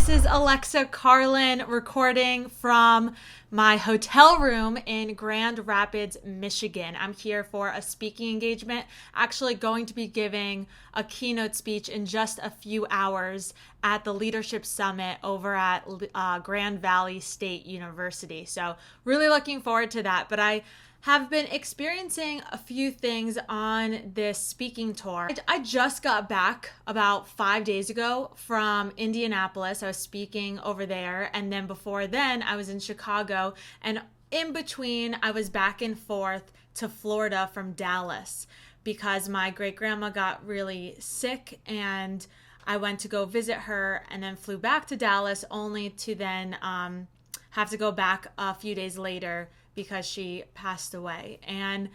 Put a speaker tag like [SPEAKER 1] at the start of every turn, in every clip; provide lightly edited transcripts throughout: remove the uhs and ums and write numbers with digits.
[SPEAKER 1] This is Alexa Carlin recording from my hotel room in Grand Rapids, Michigan. I'm here for a speaking engagement, actually going to be giving a keynote speech in just a few hours at the Leadership Summit over at Grand Valley State University. So really looking forward to that. But I have been experiencing a few things on this speaking tour. I just got back about 5 days ago from Indianapolis. I was speaking over there, and then before then I was in Chicago, and in between I was back and forth to Florida from Dallas because my great-grandma got really sick, and I went to go visit her and then flew back to Dallas only to then have to go back a few days later because she passed away. And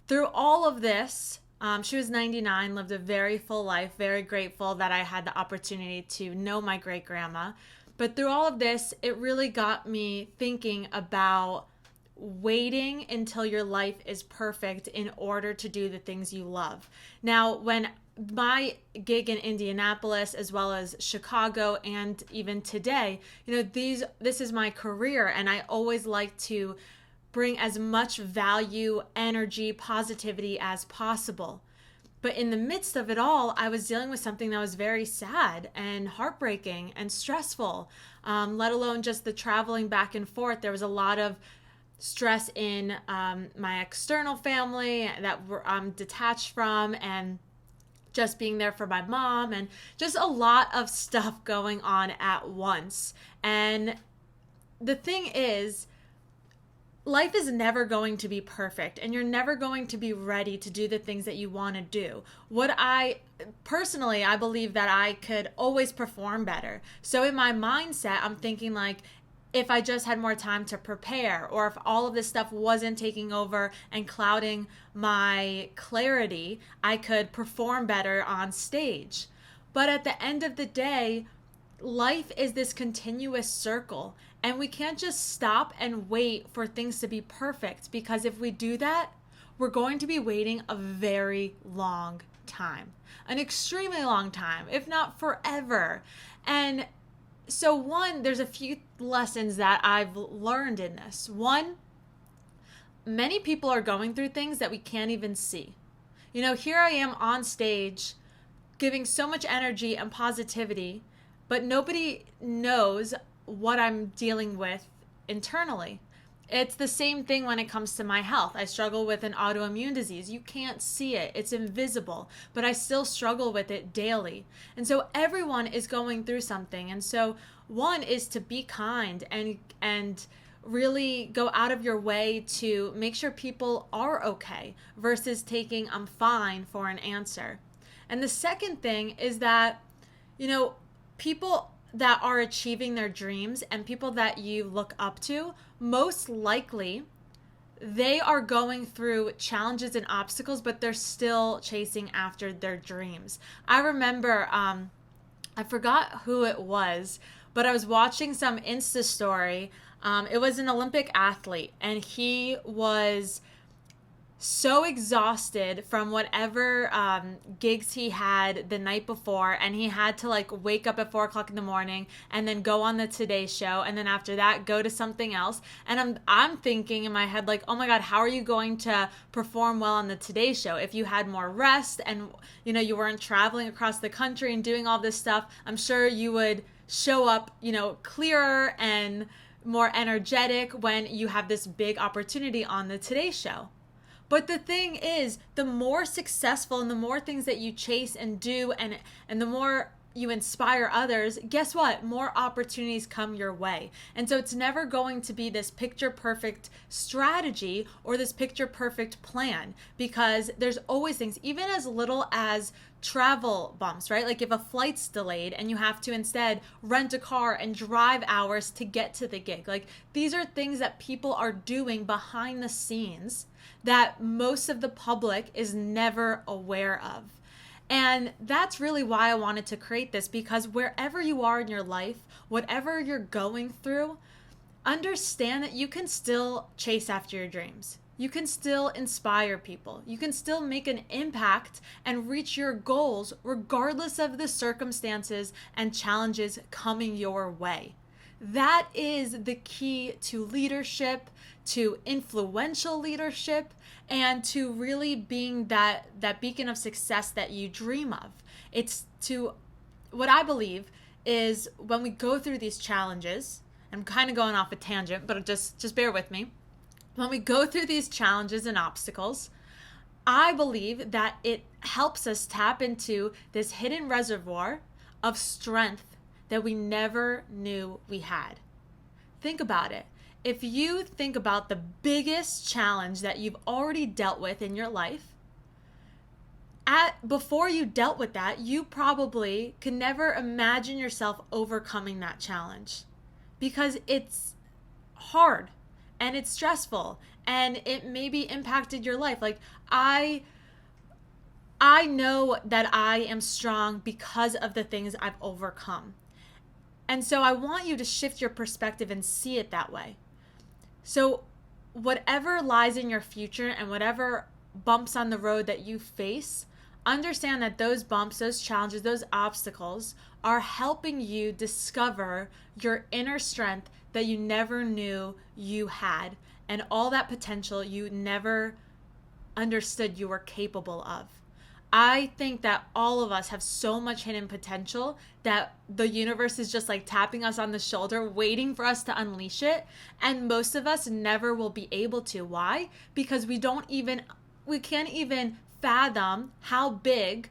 [SPEAKER 1] through all of this, she was 99, lived a very full life, very grateful that I had the opportunity to know my great-grandma. But through all of this, it really got me thinking about waiting until your life is perfect in order to do the things you love. Now, when my gig in Indianapolis, as well as Chicago, and even today, this is my career, and I always like to bring as much value, energy, positivity as possible. But in the midst of it all, I was dealing with something that was very sad and heartbreaking and stressful, let alone just the traveling back and forth. There was a lot of stress in my external family that I'm detached from, and just being there for my mom, and just a lot of stuff going on at once. And the thing is, life is never going to be perfect, and you're never going to be ready to do the things that you want to do. I believe that I could always perform better. So in my mindset, I'm thinking like, if I just had more time to prepare, or if all of this stuff wasn't taking over and clouding my clarity, I could perform better on stage. But at the end of the day, life is this continuous circle, and we can't just stop and wait for things to be perfect, because if we do that, we're going to be waiting a very long time, an extremely long time, if not forever. And so there's a few lessons that I've learned in this. One, many people are going through things that we can't even see. Here I am on stage giving so much energy and positivity, but nobody knows what I'm dealing with internally. It's the same thing when it comes to my health. I struggle with an autoimmune disease. You can't see it. It's invisible, but I still struggle with it daily. And so everyone is going through something. And so one is to be kind and really go out of your way to make sure people are okay versus taking "I'm fine" for an answer. And the second thing is that, people that are achieving their dreams and people that you look up to, most likely they are going through challenges and obstacles, but they're still chasing after their dreams. I remember, I forgot who it was, but I was watching some Insta story. It was an Olympic athlete, and he was so exhausted from whatever gigs he had the night before, and he had to wake up at 4:00 in the morning and then go on the Today Show, and then after that go to something else. And I'm thinking in my head, oh my God, how are you going to perform well on the Today Show if you had more rest and you weren't traveling across the country and doing all this stuff? I'm sure you would show up clearer and more energetic when you have this big opportunity on the Today Show. But the thing is, the more successful and the more things that you chase and do, and the more you inspire others, guess what? More opportunities come your way. And so it's never going to be this picture perfect strategy or this picture perfect plan, because there's always things, even as little as travel bumps, right? Like if a flight's delayed and you have to instead rent a car and drive hours to get to the gig. These are things that people are doing behind the scenes that most of the public is never aware of. And that's really why I wanted to create this, because wherever you are in your life, whatever you're going through, understand that you can still chase after your dreams. You can still inspire people. You can still make an impact and reach your goals regardless of the circumstances and challenges coming your way. That is the key to leadership, to influential leadership, and to really being that beacon of success that you dream of. It's to what I believe is when we go through these challenges, I'm kind of going off a tangent, but just bear with me. When we go through these challenges and obstacles, I believe that it helps us tap into this hidden reservoir of strength that we never knew we had. Think about it. If you think about the biggest challenge that you've already dealt with in your life, before you dealt with that, you probably could never imagine yourself overcoming that challenge because it's hard and it's stressful and it maybe impacted your life. Like I know that I am strong because of the things I've overcome. And so I want you to shift your perspective and see it that way. So whatever lies in your future and whatever bumps on the road that you face, understand that those bumps, those challenges, those obstacles are helping you discover your inner strength that you never knew you had and all that potential you never understood you were capable of. I think that all of us have so much hidden potential that the universe is just like tapping us on the shoulder, waiting for us to unleash it. And most of us never will be able to. Why? Because we can't even fathom how big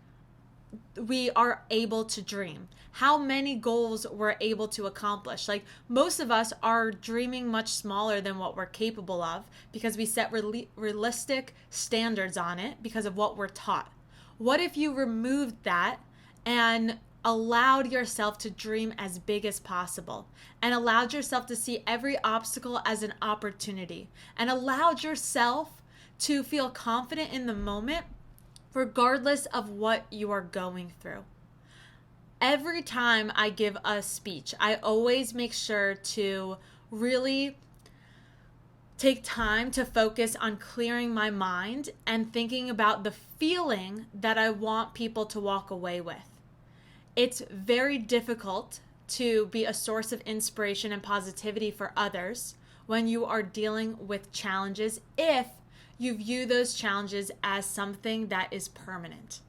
[SPEAKER 1] we are able to dream, how many goals we're able to accomplish. Like most of us are dreaming much smaller than what we're capable of because we set realistic standards on it because of what we're taught. What if you removed that and allowed yourself to dream as big as possible and allowed yourself to see every obstacle as an opportunity and allowed yourself to feel confident in the moment regardless of what you are going through? Every time I give a speech, I always make sure to really take time to focus on clearing my mind and thinking about the feeling that I want people to walk away with. It's very difficult to be a source of inspiration and positivity for others when you are dealing with challenges if you view those challenges as something that is permanent.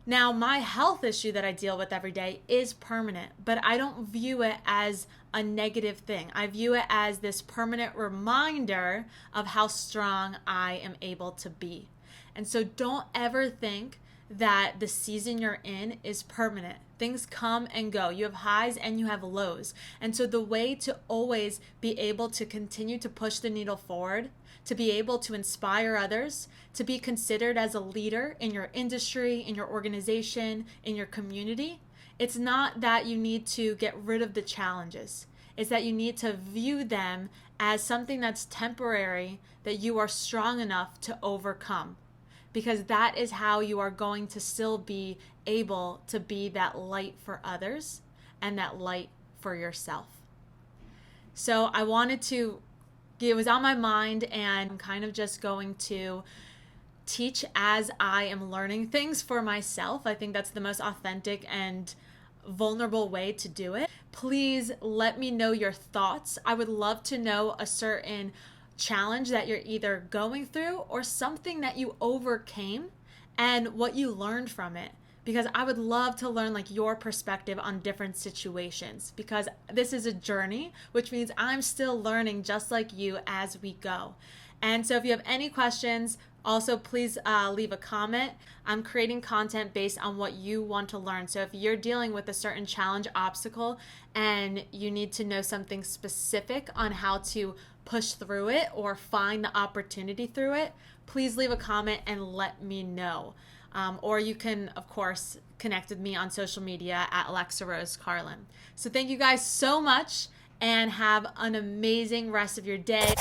[SPEAKER 1] Now, my health issue that I deal with every day is permanent, but I don't view it as a negative thing. I view it as this permanent reminder of how strong I am able to be. And so don't ever think that the season you're in is permanent. Things come and go. You have highs and you have lows. And so the way to always be able to continue to push the needle forward, to be able to inspire others, to be considered as a leader in your industry, in your organization, in your community, it's not that you need to get rid of the challenges. It's that you need to view them as something that's temporary that you are strong enough to overcome. Because that is how you are going to still be able to be that light for others and that light for yourself. So I wanted to, it was on my mind, and I'm kind of just going to teach as I am learning things for myself. I think that's the most authentic and vulnerable way to do it. Please let me know your thoughts. I would love to know a certain challenge that you're either going through or something that you overcame and what you learned from it, because I would love to learn like your perspective on different situations, because this is a journey, which means I'm still learning just like you as we go. And so if you have any questions, also please leave a comment. I'm creating content based on what you want to learn. So if you're dealing with a certain challenge, obstacle, and you need to know something specific on how to push through it or find the opportunity through it, please leave a comment and let me know. Or you can, of course, connect with me on social media at Alexa Rose Carlin. So thank you guys so much and have an amazing rest of your day.